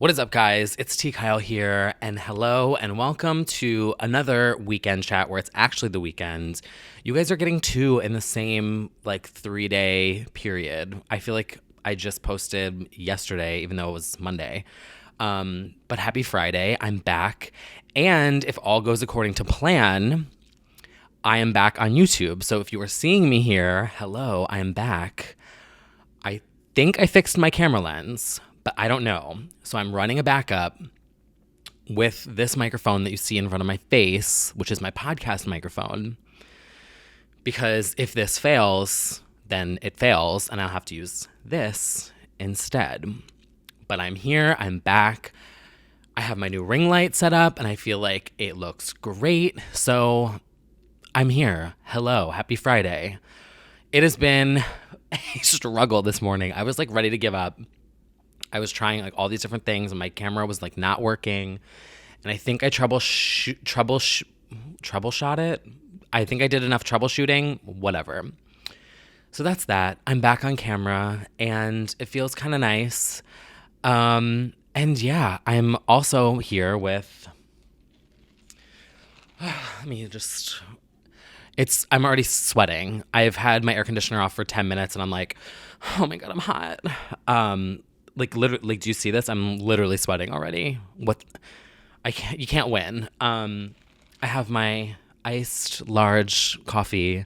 What is up, guys? It's T. Kyle here, and hello and welcome to another weekend chat where it's actually the weekend. You guys are getting two in the same 3-day period. I feel like I just posted yesterday, even though it was Monday. But happy Friday. I'm back. And if all goes according to plan, I am back on YouTube. So if you are seeing me here, hello, I am back. I think I fixed my camera lens, but I don't know. So I'm running a backup with this microphone that you see in front of my face, which is my podcast microphone. Because if this fails, then it fails, and I'll have to use this instead. But I'm here, I'm back. I have my new ring light set up, and I feel like it looks great. So I'm here. Hello, happy Friday. It has been a struggle this morning. I was ready to give up. I was trying all these different things, and my camera was not working. And I think I troubleshot it. I think I did enough troubleshooting, whatever. So that's that. I'm back on camera, and it feels kind of nice. And yeah, I'm also here with, I'm already sweating. I've had my air conditioner off for 10 minutes, and I'm like, oh my God, I'm hot. Literally, do you see this? I'm literally sweating already. You can't win. I have my iced large coffee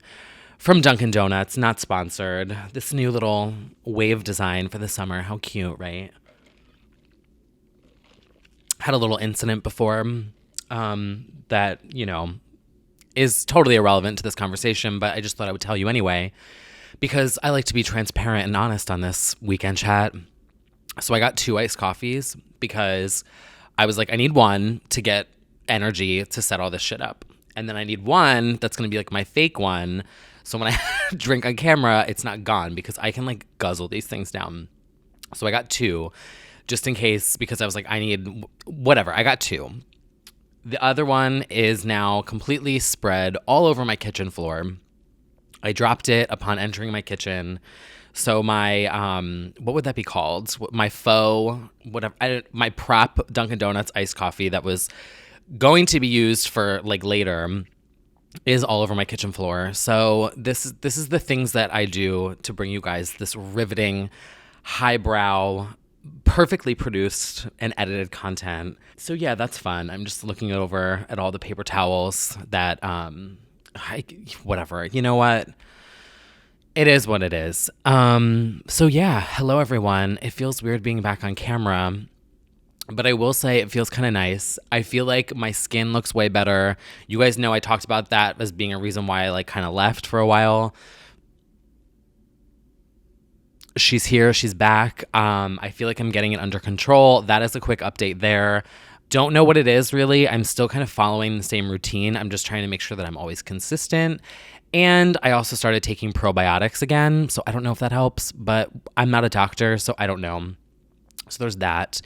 from Dunkin' Donuts, not sponsored. This new little wave design for the summer. How cute, right? Had a little incident before that, is totally irrelevant to this conversation, but I just thought I would tell you anyway, because I like to be transparent and honest on this weekend chat. So I got 2 iced coffees because I was like, I need one to get energy to set all this shit up. And then I need one that's going to be my fake one. So when I drink on camera, it's not gone, because I can guzzle these things down. So I got 2 just in case, because I was like, I need whatever. I got 2. The other one is now completely spread all over my kitchen floor. I dropped it upon entering my kitchen. So my, what would that be called? My faux, my prop Dunkin' Donuts iced coffee that was going to be used for later is all over my kitchen floor. So this is the things that I do to bring you guys this riveting, highbrow, perfectly produced and edited content. So yeah, that's fun. I'm just looking over at all the paper towels that, whatever, you know what? It is what it is. So yeah, hello everyone. It feels weird being back on camera, but I will say it feels kind of nice. I feel like my skin looks way better. You guys know I talked about that as being a reason why I kind of left for a while. She's here, she's back. I feel like I'm getting it under control. That is a quick update there. Don't know what it is really. I'm still kind of following the same routine. I'm just trying to make sure that I'm always consistent. And I also started taking probiotics again, so I don't know if that helps, but I'm not a doctor, so I don't know. So there's that.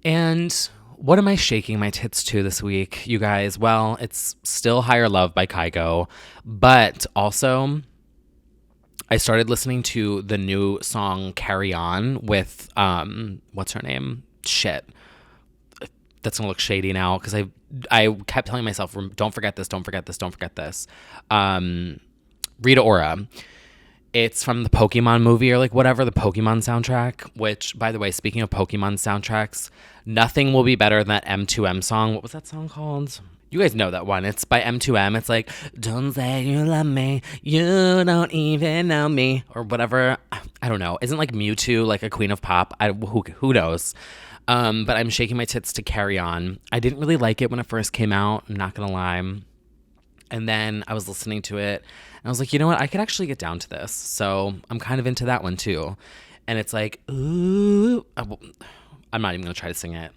And what am I shaking my tits to this week, you guys? Well, it's still Higher Love by Kygo, but also I started listening to the new song Carry On with, what's her name? Shit. That's gonna look shady now, because I kept telling myself, don't forget this, don't forget this, don't forget this. Rita Ora. It's from the Pokemon movie or whatever, the Pokemon soundtrack, which, by the way, speaking of Pokemon soundtracks, nothing will be better than that M2M song. What was that song called? You guys know that one. It's by M2M. It's don't say you love me, you don't even know me, or whatever. I don't know. Isn't Mewtwo a queen of pop? Who knows? But I'm shaking my tits to Carry On. I didn't really like it when it first came out, I'm not gonna lie. And then I was listening to it, and I was like, you know what? I could actually get down to this. So I'm kind of into that one too. And it's ooh. I'm not even gonna try to sing it.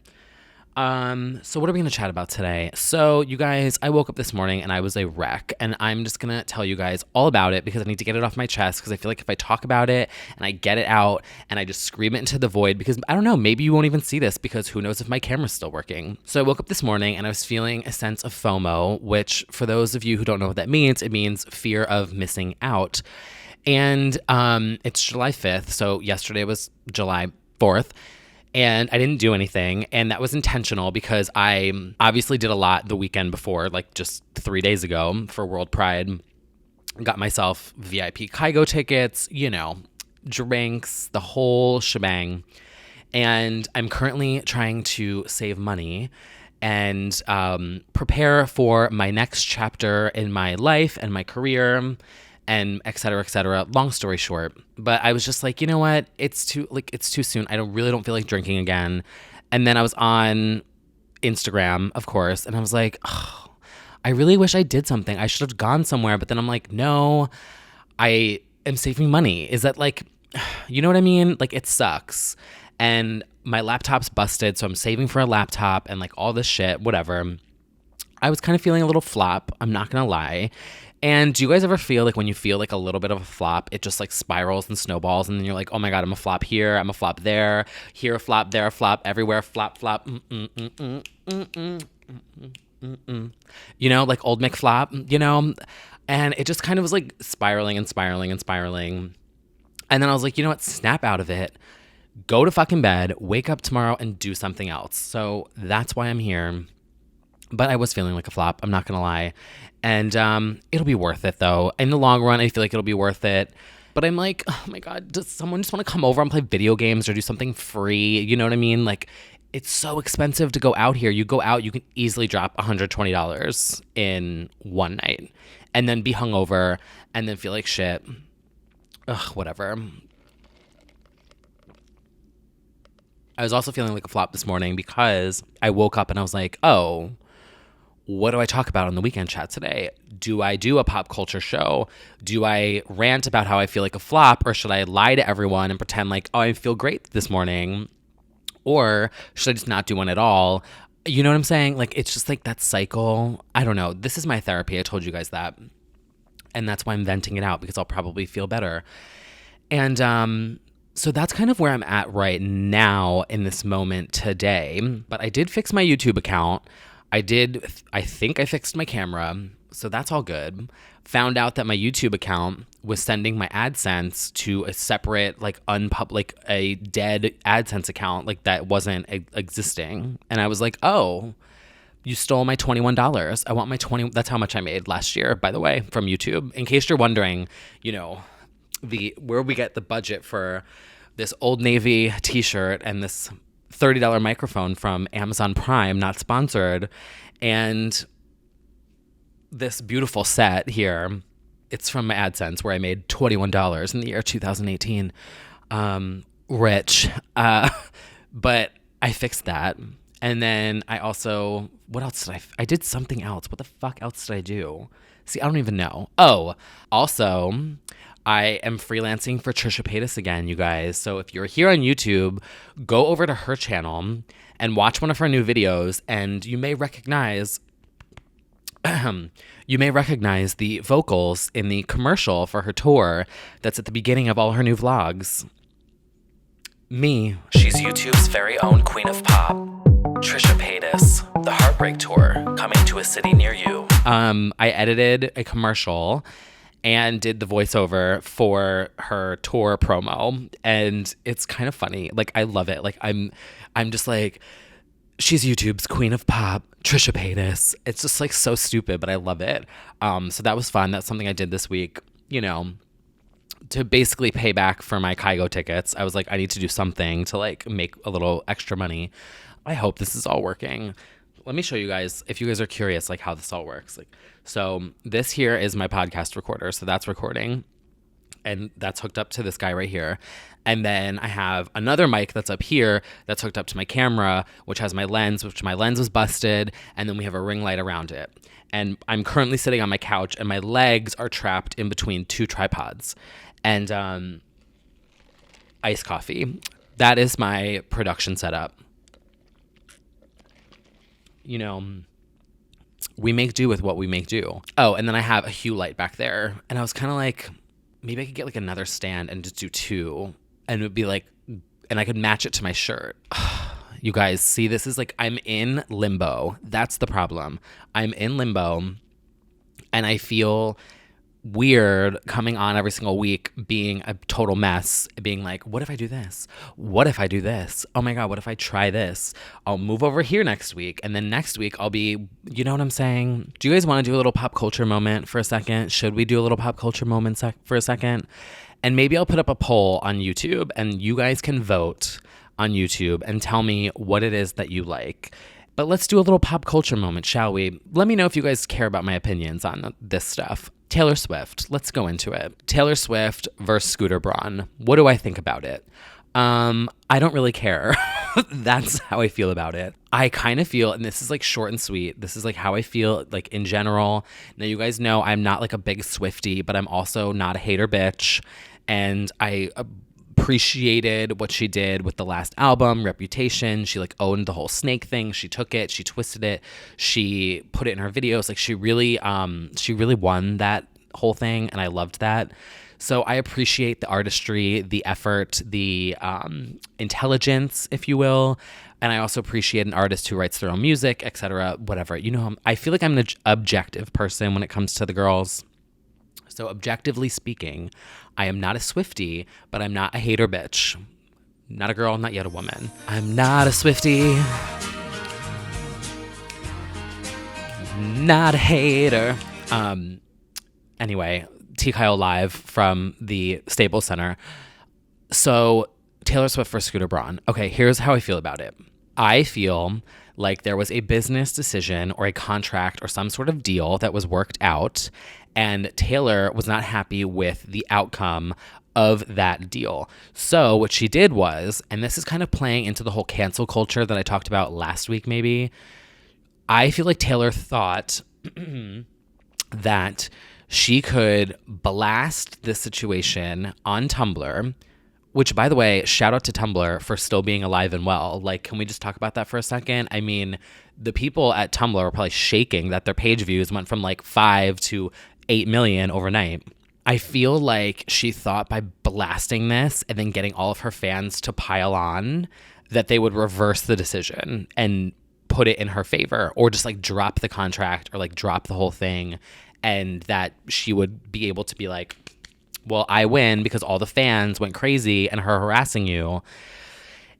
So what are we going to chat about today? So you guys, I woke up this morning and I was a wreck, and I'm just going to tell you guys all about it because I need to get it off my chest, because I feel like if I talk about it and I get it out and I just scream it into the void, because I don't know, maybe you won't even see this, because who knows if my camera's still working. So I woke up this morning and I was feeling a sense of FOMO, which for those of you who don't know what that means, it means fear of missing out. And it's July 5th. So yesterday was July 4th. And I didn't do anything. And that was intentional because I obviously did a lot the weekend before, like just 3 days ago for World Pride. Got myself VIP Kygo tickets, drinks, the whole shebang. And I'm currently trying to save money and prepare for my next chapter in my life and my career and et cetera, et cetera. Long story short. But I was just like, you know what? It's too soon. I don't feel like drinking again. And then I was on Instagram, of course, and I was like, oh, I really wish I did something. I should have gone somewhere. But then I'm like, no, I am saving money. Is that like, you know what I mean? Like, it sucks. And my laptop's busted, so I'm saving for a laptop and like all this shit, whatever. I was kind of feeling a little flop, I'm not gonna lie. And do you guys ever feel like when you feel like a little bit of a flop, it just like spirals and snowballs, and then you're like, oh my God, I'm a flop here, I'm a flop there, here a flop, there a flop, everywhere, flop, flop, like old McFlop, and it just kind of was like spiraling and spiraling and spiraling. And then I was like, you know what, snap out of it, go to fucking bed, wake up tomorrow and do something else. So that's why I'm here. But I was feeling like a flop, I'm not gonna lie. And it'll be worth it though. In the long run, I feel like it'll be worth it. But I'm like, oh my God, does someone just want to come over and play video games or do something free? You know what I mean? Like, it's so expensive to go out here. You go out, you can easily drop $120 in one night and then be hungover and then feel like shit. Ugh, whatever. I was also feeling like a flop this morning because I woke up and I was like, oh, what do I talk about on the weekend chat today? Do I do a pop culture show? Do I rant about how I feel like a flop, or should I lie to everyone and pretend like, oh, I feel great this morning? Or should I just not do one at all? You know what I'm saying? Like, it's just like that cycle. I don't know. This is my therapy. I told you guys that. And that's why I'm venting it out, because I'll probably feel better. And so that's kind of where I'm at right now in this moment today. But I did fix my YouTube account. I think I fixed my camera, so that's all good. Found out that my YouTube account was sending my AdSense to a separate, like, a dead AdSense account, like, that wasn't existing. And I was like, oh, you stole my $21. I want my that's how much I made last year, by the way, from YouTube. In case you're wondering, where we get the budget for this Old Navy t-shirt and this $30 microphone from Amazon Prime, not sponsored, and this beautiful set here. It's from my AdSense where I made $21 in the year 2018. Rich. But I fixed that. And then I also, what else did I did something else. What the fuck else did I do? See, I don't even know. Oh, also, I am freelancing for Trisha Paytas again, you guys. So if you're here on YouTube, go over to her channel and watch one of her new videos, and you may recognize the vocals in the commercial for her tour that's at the beginning of all her new vlogs. Me. She's YouTube's very own queen of pop, Trisha Paytas, the Heartbreak Tour, coming to a city near you. I edited a commercial and did the voiceover for her tour promo, and it's kind of funny. Like, I love it. Like, I'm just like, she's YouTube's queen of pop, Trisha Paytas. It's just like so stupid, but I love it. So that was fun. That's something I did this week, to basically pay back for my Kygo tickets. I was like, I need to do something to like make a little extra money. I hope this is all working. Let me show you guys, if you guys are curious, like how this all works. Like, so this here is my podcast recorder. So that's recording, and that's hooked up to this guy right here. And then I have another mic that's up here that's hooked up to my camera, which has my lens, which my lens was busted. And then we have a ring light around it. And I'm currently sitting on my couch, and my legs are trapped in between two tripods. And iced coffee. That is my production setup. We make do with what we make do. Oh, and then I have a hue light back there. And I was kind of like, maybe I could get like another stand and just do two. And it would be like, and I could match it to my shirt. You guys, see, this is like, I'm in limbo. That's the problem. I'm in limbo. And I feel weird coming on every single week being a total mess, being like, what if I do this? What if I do this? Oh my God, what if I try this? I'll move over here next week. And then next week I'll be, you know what I'm saying? Do you guys want to do a little pop culture moment for a second? Should we do a little pop culture moment for a second? And maybe I'll put up a poll on YouTube and you guys can vote on YouTube and tell me what it is that you like. But let's do a little pop culture moment, shall we? Let me know if you guys care about my opinions on this stuff. Taylor Swift. Let's go into it. Taylor Swift versus Scooter Braun. What do I think about it? I don't really care. That's how I feel about it. I kind of feel, and this is like short and sweet, this is like how I feel like in general. Now you guys know I'm not like a big Swiftie, but I'm also not a hater bitch. And I appreciated what she did with the last album, Reputation. She like owned the whole snake thing. She took it, she twisted it, she put it in her videos. Like she really won that whole thing, and I loved that. So I appreciate the artistry, the effort, the intelligence, if you will. And I also appreciate an artist who writes their own music, etc., whatever. You know, I feel like I'm an objective person when it comes to the girls. So objectively speaking, I am not a Swiftie, but I'm not a hater bitch. Not a girl, not yet a woman. I'm not a Swiftie. Not a hater. Anyway, T. Kyle live from the Staples Center. So Taylor Swift for Scooter Braun. Okay, here's how I feel about it. I feel like there was a business decision or a contract or some sort of deal that was worked out, and Taylor was not happy with the outcome of that deal. So what she did was, and this is kind of playing into the whole cancel culture that I talked about last week maybe, I feel like Taylor thought that she could blast this situation on Tumblr, which, by the way, shout out to Tumblr for still being alive and well. Like, can we just talk about that for a second? I mean, the people at Tumblr were probably shaking that their page views went from like 5 to 8 million overnight. I feel like she thought by blasting this and then getting all of her fans to pile on that they would reverse the decision and put it in her favor, or just like drop the contract or like drop the whole thing, and that she would be able to be like, well, I win because all the fans went crazy and her harassing you.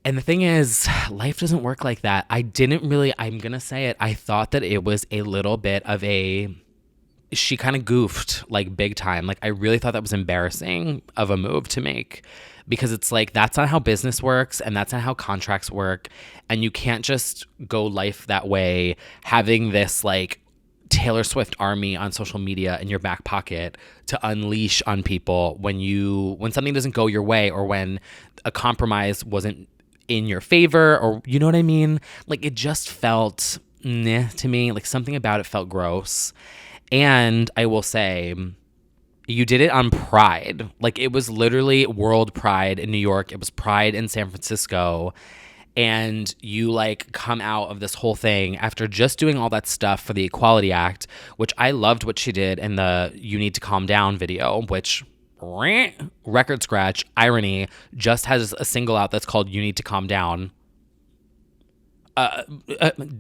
And the thing is, life doesn't work like that. I'm going to say it, I thought that it was a little bit of she kind of goofed like big time. Like I really thought that was embarrassing of a move to make, because it's like, that's not how business works and that's not how contracts work. And you can't just go life that way, having this like Taylor Swift army on social media in your back pocket to unleash on people when something doesn't go your way, or when a compromise wasn't in your favor, or you know what I mean? Like it just felt to me, like something about it felt gross. And I will say, you did it on Pride. Like it was literally World Pride in New York. It was Pride in San Francisco. And you like come out of this whole thing after just doing all that stuff for the Equality Act, which I loved what she did in the You Need to Calm Down video, which record scratch, irony, just has a single out that's called You Need to Calm Down.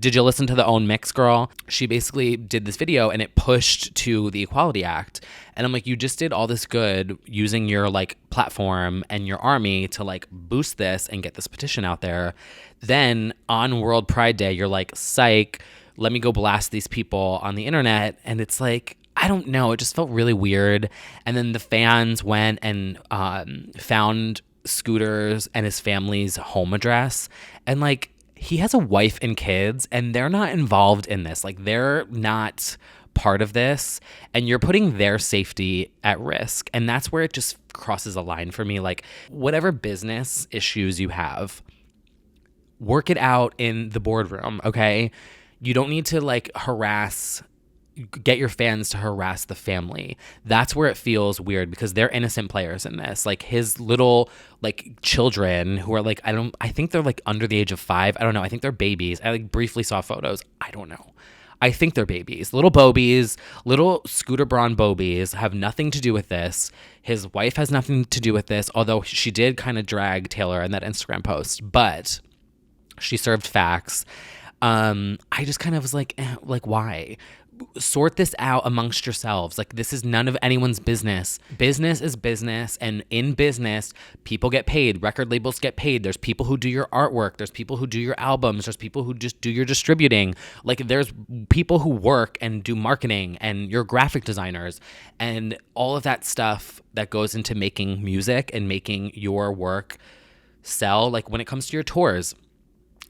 Did you listen to the Own Mix, girl? She basically did this video and it pushed to the Equality Act. And I'm like, you just did all this good using your like platform and your army to like boost this and get this petition out there. Then on World Pride Day, you're like, psych, let me go blast these people on the internet. And it's like, I don't know, it just felt really weird. And then the fans went and found Scooter's and his family's home address. And like, he has a wife and kids, and they're not involved in this. Like, they're not part of this, and you're putting their safety at risk. And that's where it just crosses a line for me. Like, whatever business issues you have, work it out in the boardroom, okay? You don't need to, like, get your fans to harass the family. That's where it feels weird, because they're innocent players in this. Like his little like children who are like, I think they're like under the age of 5. I don't know. I think they're babies. I like briefly saw photos. I don't know. I think they're babies. Little bobies, little Scooter Braun bobies have nothing to do with this. His wife has nothing to do with this, although she did kind of drag Taylor in that Instagram post, but she served facts. I just kind of was like, why? Sort this out amongst yourselves. Like, this is none of anyone's business. Business is business, and in business, people get paid. Record labels get paid. There's people who do your artwork. There's people who do your albums. There's people who just do your distributing. Like, there's people who work and do marketing, and your graphic designers, and all of that stuff that goes into making music and making your work sell. Like, when it comes to your tours,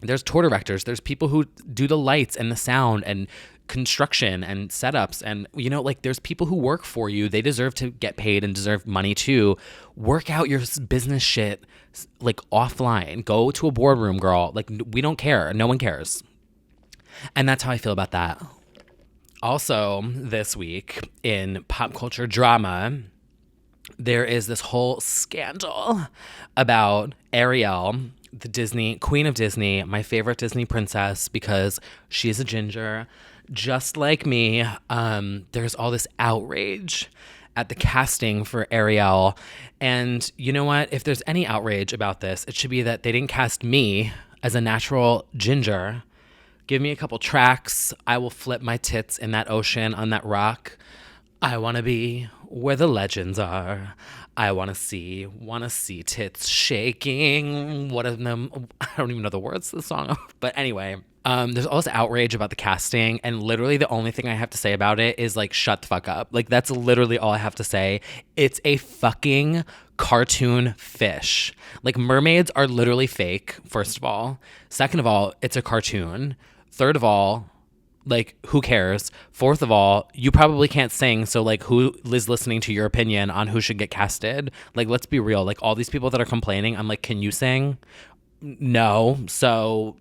there's tour directors, there's people who do the lights and the sound and construction and setups, and like, there's people who work for you. They deserve to get paid and deserve money too. Work out your business shit like offline. Go to a boardroom, girl. Like, we don't care. No one cares. And that's how I feel about that. Also, this week in pop culture drama, there is this whole scandal about Ariel, the Disney queen of Disney, my favorite Disney princess, because she's a ginger, just like me. There's all this outrage at the casting for Ariel. And you know what? If there's any outrage about this, it should be that they didn't cast me as a natural ginger. Give me a couple tracks. I will flip my tits in that ocean on that rock. I want to be where the legends are. I want to see tits shaking. What of them? I don't even know the words to the song. But anyway, there's all this outrage about the casting. And literally the only thing I have to say about it is like, shut the fuck up. Like, that's literally all I have to say. It's a fucking cartoon fish. Like, mermaids are literally fake, first of all. Second of all, it's a cartoon. Third of all, like, who cares? Fourth of all, you probably can't sing, so like, who is listening to your opinion on who should get casted? Like, let's be real. Like, all these people that are complaining, I'm like, can you sing? No. So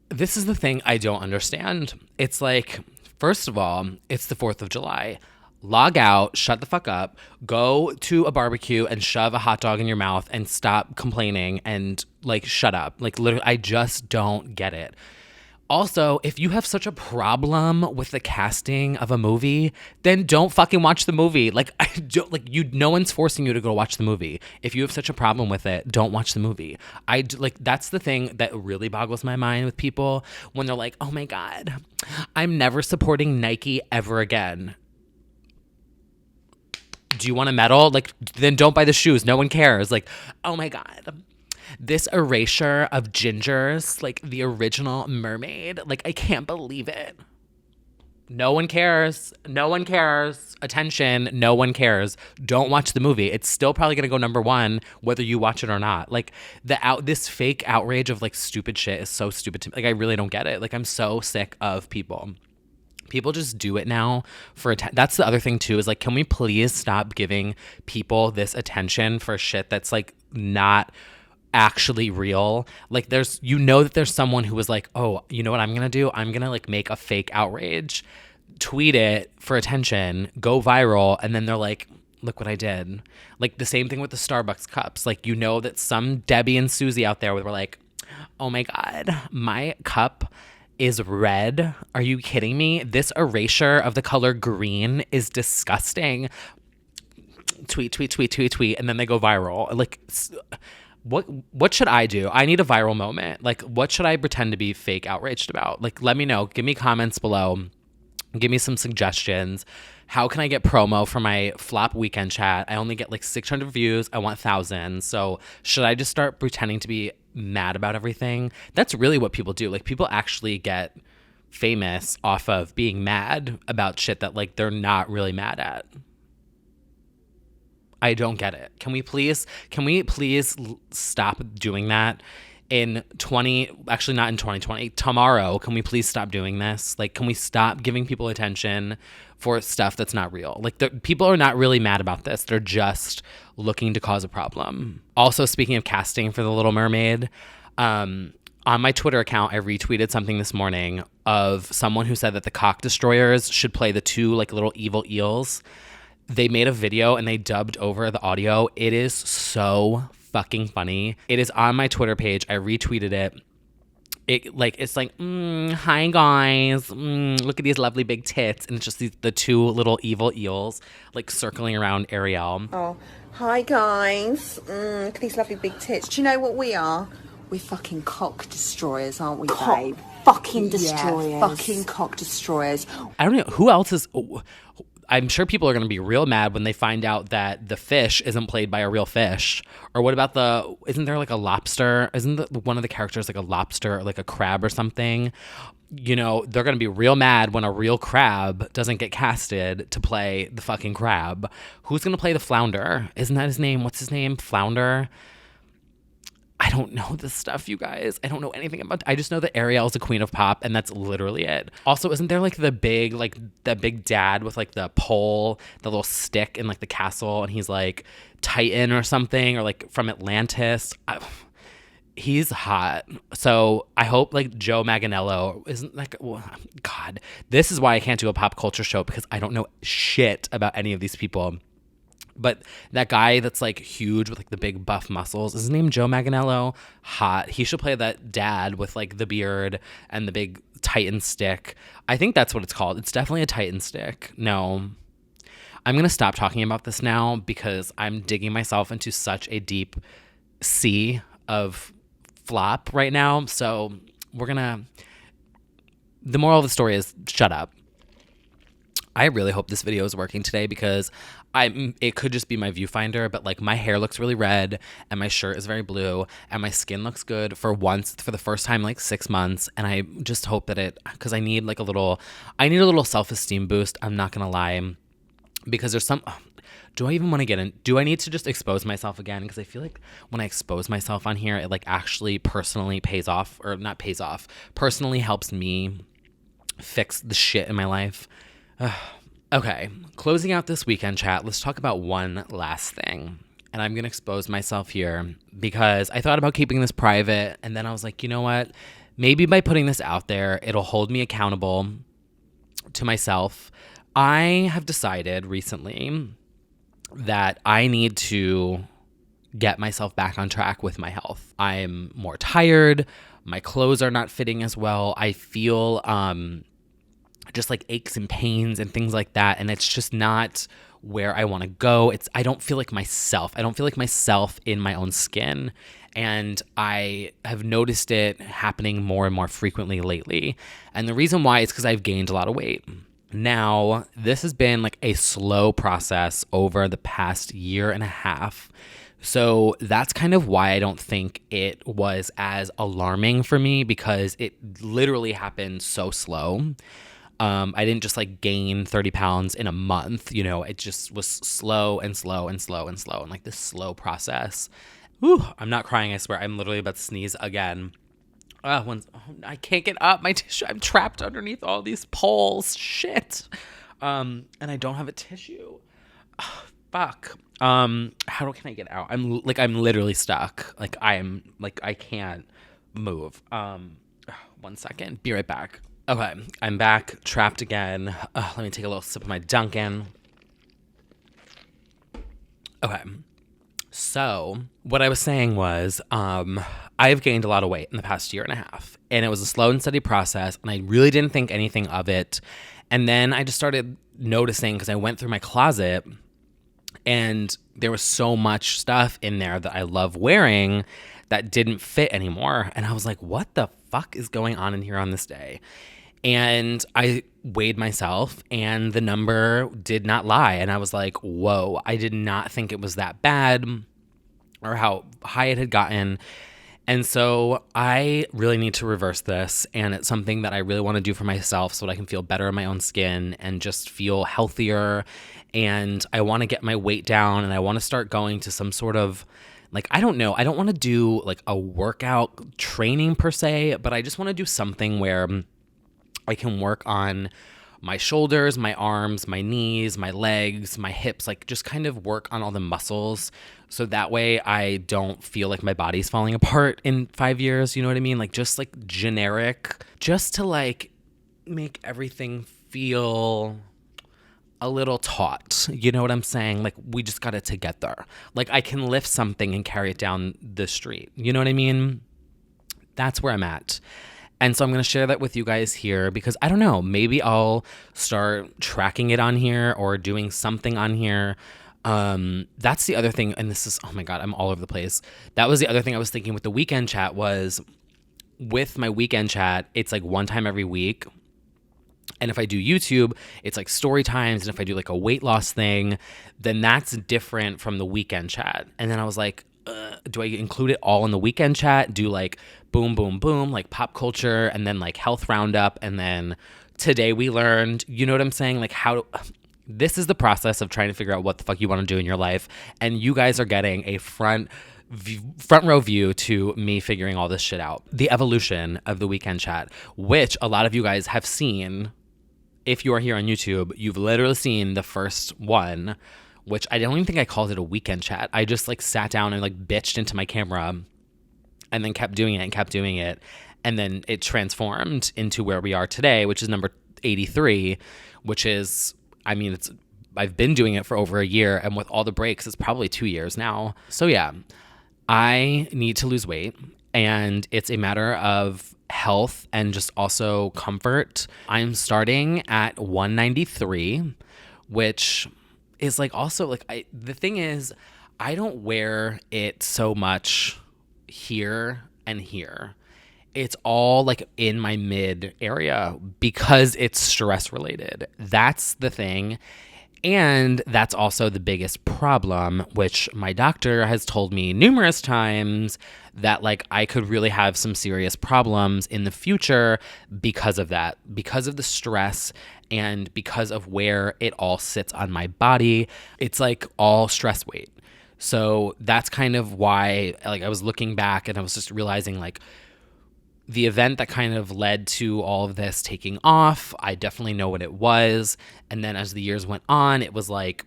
this is the thing I don't understand. It's like, first of all, it's the 4th of July. Log out, shut the fuck up, go to a barbecue and shove a hot dog in your mouth and stop complaining and like, shut up. Like, literally, I just don't get it. Also, if you have such a problem with the casting of a movie, then don't fucking watch the movie. Like, no one's forcing you to go watch the movie. If you have such a problem with it, don't watch the movie. That's the thing that really boggles my mind with people when they're like, oh my God, I'm never supporting Nike ever again. Do you want a medal? Like, then don't buy the shoes. No one cares. Like, oh my God. This erasure of gingers, like the original Mermaid, like, I can't believe it. No one cares. No one cares. Attention, no one cares. Don't watch the movie. It's still probably going to go number 1, whether you watch it or not. Like, this fake outrage of like stupid shit is so stupid to me. Like, I really don't get it. Like, I'm so sick of people. People just do it now for that's the other thing too, is like, can we please stop giving people this attention for shit that's like not actually real? Like, there's that there's someone who was like, oh, you know what I'm gonna do? I'm gonna like make a fake outrage, tweet it for attention, go viral, and then they're like, look what I did. Like, the same thing with the Starbucks cups. Like, that some Debbie and Susie out there were like, oh my God, my cup is red. Are you kidding me? This erasure of the color green is disgusting. Tweet, and then they go viral. Like, what should I do? I need a viral moment. Like, what should I pretend to be fake outraged about? Like, let me know. Give me comments below. Give me some suggestions. How can I get promo for my flop weekend chat? I only get like 600 views. I want 1,000. So should I just start pretending to be mad about everything? That's really what people do. Like, people actually get famous off of being mad about shit that like they're not really mad at. I don't get it. Can we please stop doing that actually not in 2020, tomorrow? Can we please stop doing this? Like, can we stop giving people attention for stuff that's not real? Like, people are not really mad about this. They're just looking to cause a problem. Also, speaking of casting for The Little Mermaid, on my Twitter account, I retweeted something this morning of someone who said that the cock destroyers should play the 2 like little evil eels. They made a video and they dubbed over the audio. It is so fucking funny. It is on my Twitter page. I retweeted it. It's like, hi guys, look at these lovely big tits, and it's just the 2 little evil eels like circling around Ariel. Oh, hi guys, look at these lovely big tits. Do you know what we are? We're fucking cock destroyers, aren't we, babe? Fucking destroyers. Yeah, fucking cock destroyers. I don't know who else is. I'm sure people are going to be real mad when they find out that the fish isn't played by a real fish. Or what about isn't there like a lobster? Isn't one of the characters like a lobster or like a crab or something? You know, they're going to be real mad when a real crab doesn't get casted to play the fucking crab. Who's going to play the flounder? Isn't that his name? What's his name? Flounder? I don't know this stuff, you guys. I don't know anything about. I just know that Ariel's a queen of pop, and that's literally it. Also, isn't there like the big dad with like the pole, the little stick in like the castle, and he's like Titan or something, or like from Atlantis? He's hot. So I hope like Joe Manganiello isn't like, God, this is why I can't do a pop culture show, because I don't know shit about any of these people. But that guy that's like huge with like the big buff muscles, is his name Joe Manganiello? Hot. He should play that dad with like the beard and the big Titan stick. I think that's what it's called. It's definitely a Titan stick. No. I'm going to stop talking about this now because I'm digging myself into such a deep sea of flop right now. So the moral of the story is shut up. I really hope this video is working today because it could just be my viewfinder, but like my hair looks really red and my shirt is very blue and my skin looks good for the first time in like 6 months. And I just hope that because I need a little self-esteem boost. I'm not going to lie, because do I even want to get in? Do I need to just expose myself again? Because I feel like when I expose myself on here, it like actually personally personally helps me fix the shit in my life. Okay, closing out this weekend chat, let's talk about one last thing. And I'm going to expose myself here because I thought about keeping this private, and then I was like, you know what? Maybe by putting this out there, it'll hold me accountable to myself. I have decided recently that I need to get myself back on track with my health. I'm more tired. My clothes are not fitting as well. I feel just like aches and pains and things like that. And it's just not where I want to go. I don't feel like myself. I don't feel like myself in my own skin. And I have noticed it happening more and more frequently lately. And the reason why is because I've gained a lot of weight. Now, this has been like a slow process over the past year and a half. So that's kind of why I don't think it was as alarming for me, because it literally happened so slow. I didn't just like gain 30 pounds in a month, you know, it just was slow and slow and slow and slow, and like this slow process. Whew, I'm not crying, I swear. I'm literally about to sneeze again. I can't get up my tissue. I'm trapped underneath all these poles. Shit. And I don't have a tissue. Oh, fuck. Can I get out? I'm literally stuck. I can't move. 1 second. Be right back. Okay, I'm back, trapped again. Let me take a little sip of my Dunkin'. Okay, so what I was saying was I've gained a lot of weight in the past year and a half, and it was a slow and steady process, and I really didn't think anything of it. And then I just started noticing, because I went through my closet, and there was so much stuff in there that I love wearing that didn't fit anymore. And I was like, what the fuck is going on in here on this day? And I weighed myself, and the number did not lie. And I was like, whoa, I did not think it was that bad or how high it had gotten. And so I really need to reverse this. And it's something that I really want to do for myself so that I can feel better in my own skin and just feel healthier. And I want to get my weight down, and I want to start going to some sort of, I don't know. I don't want to do like a workout training per se, but I just want to do something where I can work on my shoulders, my arms, my knees, my legs, my hips, just kind of work on all the muscles. So that way I don't feel like my body's falling apart in 5 years. You know what I mean? Just generic, just to make everything feel a little taut. You know what I'm saying? We just got it together. I can lift something and carry it down the street. You know what I mean? That's where I'm at. And so I'm going to share that with you guys here because I don't know, maybe I'll start tracking it on here or doing something on here. That's the other thing. And this is, oh my God, I'm all over the place. That was the other thing I was thinking with the weekend chat was with my weekend chat, it's like one time every week. And if I do YouTube, it's like story times. And if I do like a weight loss thing, then that's different from the weekend chat. And then I was like, do I include it all in the weekend chat? Do like boom, boom, boom, like pop culture and then like health roundup. And then today we learned, you know what I'm saying? Like this is the process of trying to figure out what the fuck you want to do in your life. And you guys are getting a front row view to me figuring all this shit out. The evolution of the weekend chat, which a lot of you guys have seen. If you are here on YouTube, you've literally seen the first one, which I don't even think I called it a weekend chat. I just like sat down and like bitched into my camera and then kept doing it and kept doing it. And then it transformed into where we are today, which is number 83, which is, I mean, I've been doing it for over a year. And with all the breaks, it's probably 2 years now. So yeah, I need to lose weight. And it's a matter of health and just also comfort. I'm starting at 193, which is like also like the thing is I don't wear it so much here and here. It's all like in my mid area because it's stress related. That's the thing. And that's also the biggest problem, which my doctor has told me numerous times that like I could really have some serious problems in the future because of that, because of the stress and because of where it all sits on my body. It's like all stress weight. So that's kind of why like I was looking back and I was just realizing like the event that kind of led to all of this taking off, I definitely know what it was. And then as the years went on, it was like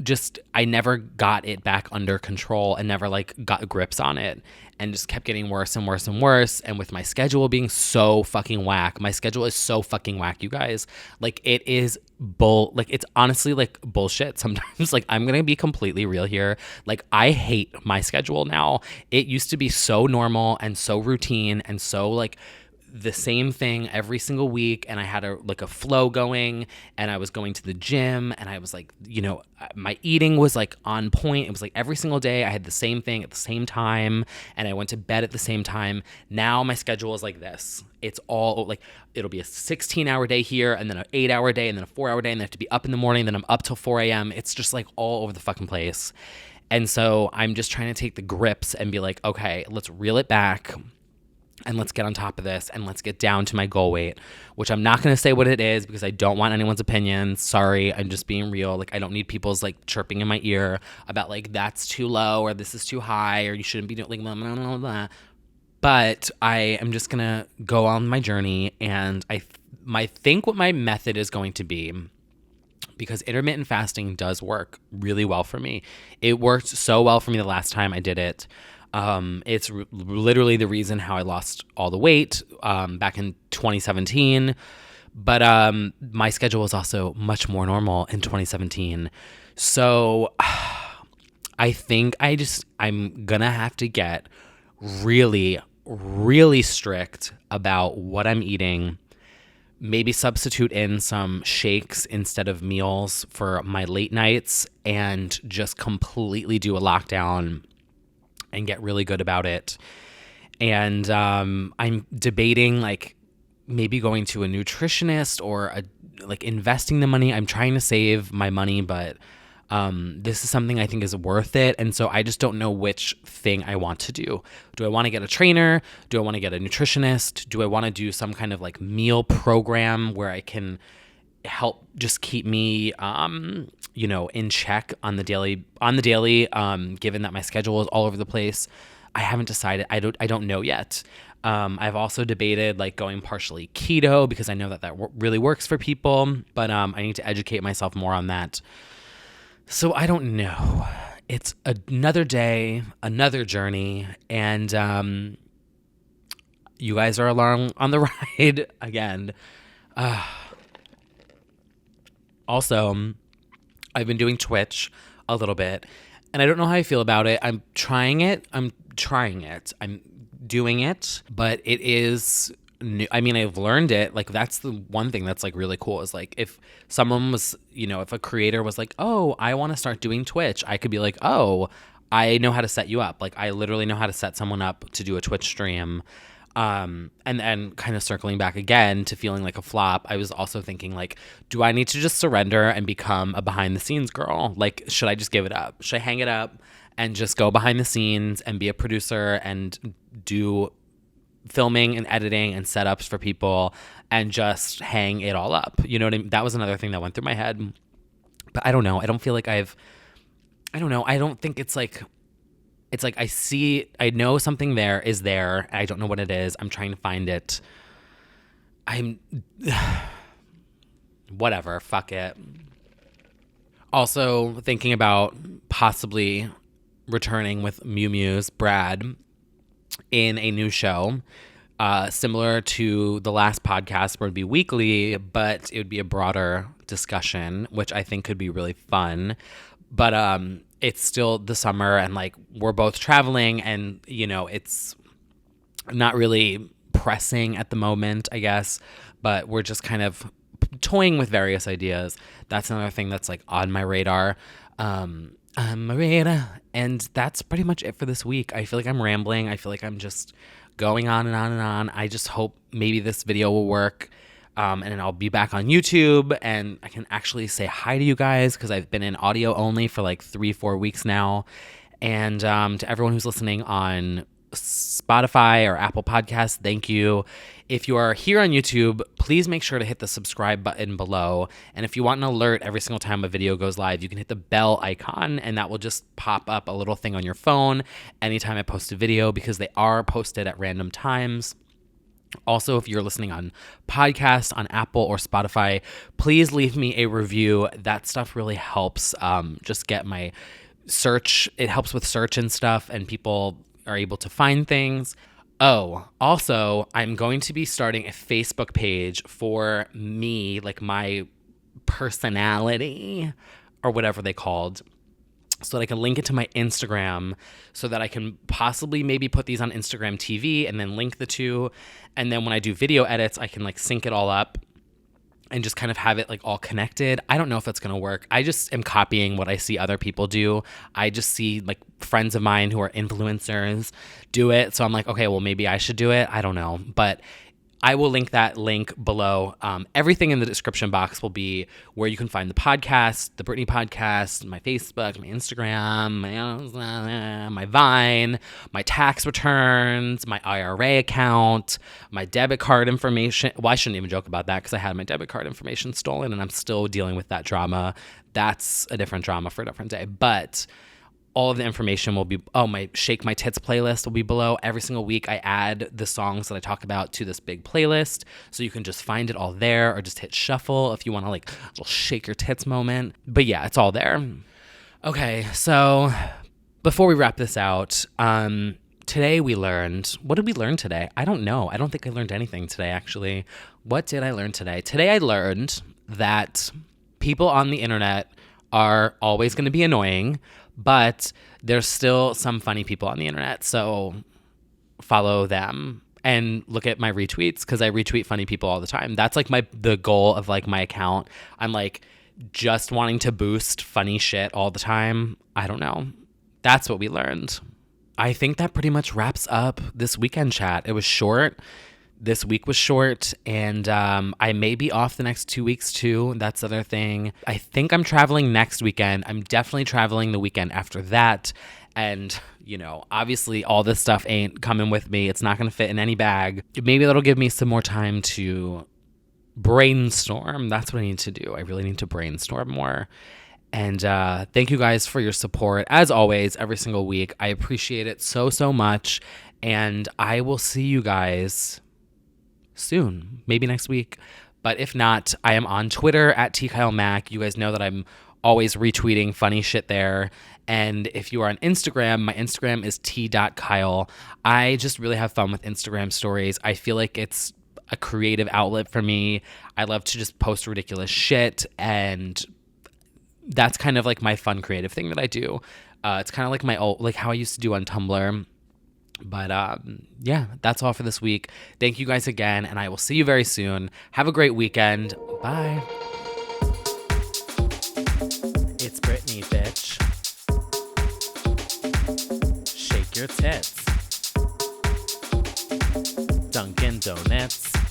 just I never got it back under control and never like got grips on it and just kept getting worse and worse and worse. And with my schedule being so fucking whack, my schedule is so fucking whack, you guys. Like it is like it's honestly like bullshit sometimes. Like I'm gonna be completely real here. Like I hate my schedule now. It used to be so normal and so routine and so like the same thing every single week, and I had a flow going, and I was going to the gym, and I was like, you know, my eating was like on point. It was like every single day I had the same thing at the same time, and I went to bed at the same time. Now my schedule is like this. It's all like it'll be a 16-hour day here, and then an 8-hour day, and then a 4-hour day, and then I have to be up in the morning, then I'm up till 4 a.m. It's just like all over the fucking place. And so I'm just trying to take the grips and be like, okay, let's reel it back. And let's get on top of this and let's get down to my goal weight, which I'm not going to say what it is because I don't want anyone's opinions. Sorry, I'm just being real. Like, I don't need people's like chirping in my ear about like that's too low or this is too high or you shouldn't be doing like blah, blah, blah, blah. But I am just going to go on my journey, and I think what my method is going to be, because intermittent fasting does work really well for me. It worked so well for me the last time I did it. It's literally the reason how I lost all the weight back in 2017. But my schedule was also much more normal in 2017. So I think I'm going to have to get really, really strict about what I'm eating. Maybe substitute in some shakes instead of meals for my late nights and just completely do a lockdown and get really good about it. And I'm debating like maybe going to a nutritionist or like investing the money. I'm trying to save my money, but this is something I think is worth it. And so I just don't know which thing I want to do. Do I want to get a trainer? Do I want to get a nutritionist? Do I want to do some kind of like meal program where I can help just keep me in check on the daily, given that my schedule is all over the place? I haven't decided. I don't know yet. I've also debated like going partially keto because I know that really works for people, but I need to educate myself more on that. So I don't know. It's another day, another journey, and you guys are along on the ride again. Also, I've been doing Twitch a little bit, and I don't know how I feel about it. I'm trying it. I'm doing it, but it is new. I mean, I've learned it. Like, that's the one thing that's like really cool is like if someone was, if a creator was like, oh, I want to start doing Twitch, I could be like, oh, I know how to set you up. Like, I literally know how to set someone up to do a Twitch stream. And then kind of circling back again to feeling like a flop, I was also thinking like, do I need to just surrender and become a behind the scenes girl? Like, should I just give it up? Should I hang it up and just go behind the scenes and be a producer and do filming and editing and setups for people and just hang it all up? You know what I mean? That was another thing that went through my head. But I don't know. I don't feel like I don't know. I don't think it's like I know something there is there. I don't know what it is. I'm trying to find it. Whatever. Fuck it. Also thinking about possibly returning with Mew Mew's Brad in a new show, similar to the last podcast where it'd be weekly, but it would be a broader discussion, which I think could be really fun. But it's still the summer and like we're both traveling and, it's not really pressing at the moment, I guess, but we're just kind of toying with various ideas. That's another thing that's like on my radar. My radar. And that's pretty much it for this week. I feel like I'm rambling. I feel like I'm just going on and on and on. I just hope maybe this video will work. And I'll be back on YouTube and I can actually say hi to you guys because I've been in audio only for like 3-4 weeks now. And to everyone who's listening on Spotify or Apple Podcasts, thank you. If you are here on YouTube, please make sure to hit the subscribe button below. And if you want an alert every single time a video goes live, you can hit the bell icon and that will just pop up a little thing on your phone anytime I post a video because they are posted at random times. Also, if you're listening on podcasts on Apple or Spotify, please leave me a review. That stuff really helps just get my search. It helps with search and stuff, and people are able to find things. Oh, also, I'm going to be starting a Facebook page for me, like my personality or whatever they called, so that I can link it to my Instagram so that I can possibly maybe put these on Instagram TV and then link the two. And then when I do video edits, I can like sync it all up and just kind of have it like all connected. I don't know if that's going to work. I just am copying what I see other people do. I just see like friends of mine who are influencers do it. So I'm like, okay, well, maybe I should do it. I don't know. But I will link that link below. Everything in the description box will be where you can find the podcast, the Brittany podcast, my Facebook, my Instagram, my Vine, my tax returns, my IRA account, my debit card information. Well, I shouldn't even joke about that because I had my debit card information stolen and I'm still dealing with that drama. That's a different drama for a different day. But all of the information will be, my Shake My Tits playlist will be below. Every single week I add the songs that I talk about to this big playlist. So you can just find it all there or just hit shuffle if you want to like a little shake your tits moment. But yeah, it's all there. Okay, so before we wrap this out, today we learned, what did we learn today? I don't know. I don't think I learned anything today, actually. What did I learn today? Today I learned that people on the internet are always going to be annoying, but there's still some funny people on the internet, so follow them and look at my retweets because I retweet funny people all the time. That's like the goal of like my account. I'm like just wanting to boost funny shit all the time. I don't know. That's what we learned. I think that pretty much wraps up this weekend chat. It was short. This week was short, and I may be off the next 2 weeks too. That's the other thing. I think I'm traveling next weekend. I'm definitely traveling the weekend after that. And, obviously all this stuff ain't coming with me. It's not going to fit in any bag. Maybe that'll give me some more time to brainstorm. That's what I need to do. I really need to brainstorm more. And thank you guys for your support. As always, every single week. I appreciate it so, so much. And I will see you guys soon, maybe next week. But if not, I am on Twitter at TKyleMac. You guys know that I'm always retweeting funny shit there. And if you are on Instagram, my Instagram is t.kyle. I just really have fun with Instagram stories. I feel like it's a creative outlet for me. I love to just post ridiculous shit, and that's kind of like my fun creative thing that I do. It's kind of like my old, like how I used to do on Tumblr. But yeah, that's all for this week. Thank you guys again, and I will see you very soon. Have a great weekend. Bye. It's Brittany, bitch. Shake your tits. Dunkin' Donuts.